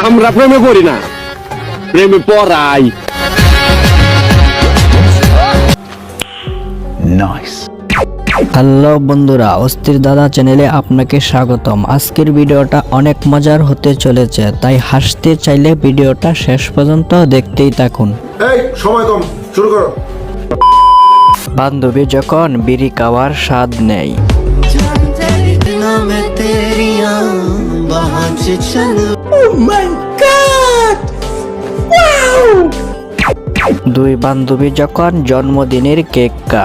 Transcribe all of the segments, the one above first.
আমরা প্রেমে পড়ি না, প্রেমে পড়াই। হ্যালো বন্ধুরা, অস্থির দাদা চ্যানেলে আপনাকে স্বাগতম। আজকের ভিডিওটা অনেক মজার হতে চলেছে, তাই হাসতে চাইলে ভিডিওটা শেষ পর্যন্ত দেখতেই থাকুন। এই সময় কম, শুরু করো। বান্ধবী যখন বিড়ি খাওয়ার স্বাদ নেই, দুই বান্ধবী যখন জন্মদিনের কেক কা,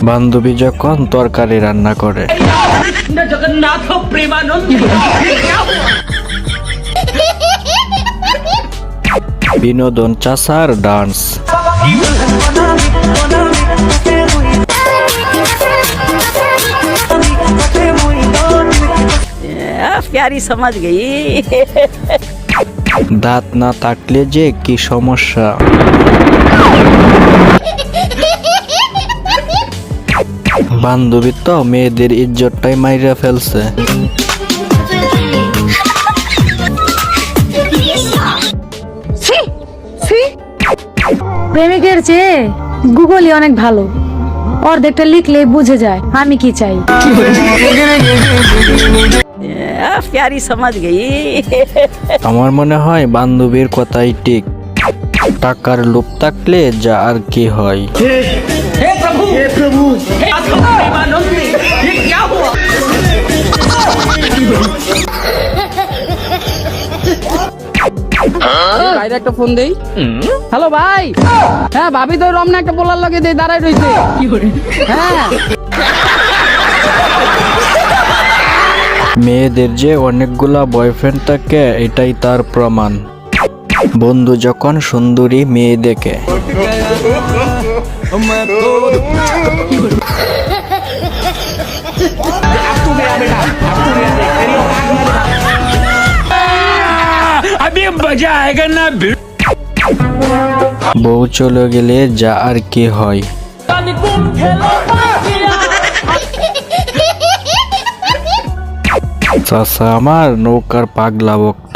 বান্ধবী যখন তরকারি রান্না করে, বিনোদন চাচার ডান্স, प्यारी समझ गई। দাঁত না থাকলে যে কি সমস্যা। বান্ধবী তো মেয়েদের ইজ্জতটাই মাইরা ফেলছে। প্রেমিকের চেয়ে গুগলই অনেক ভালো, অর্ধেকটা লিখলেই বুঝে যায় আমি কি চাই। प्यारी समझ गई। আমার মনে হয় বান্ধবীর কথাই ঠিক। টাকার লোভ থাকলে যা আর কি হয়। বাইরে একটা ফোন দেই। হ্যালো ভাই, হ্যাঁ ভাবি তো রমনা একটা পোলার লগে দিয়ে দাঁড়ায় রইছে। হ্যাঁ মেয়েদের যে অনেকগুলা বয়ফ্রেন্ড থাকে এটাই তার প্রমাণ। বন্ধু যখন সুন্দরী মেয়ে দেখে, বউ চলে গেলে যা আর কি হয়। চাচা আমার নৌকার পাগলা ভক্ত।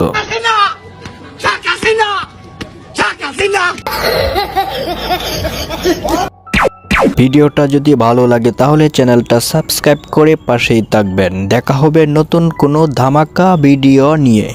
ভিডিওটা যদি ভালো লাগে তাহলে চ্যানেলটা সাবস্ক্রাইব করে পাশেই থাকবেন। দেখা হবে নতুন কোনো ধামাকা ভিডিও নিয়ে।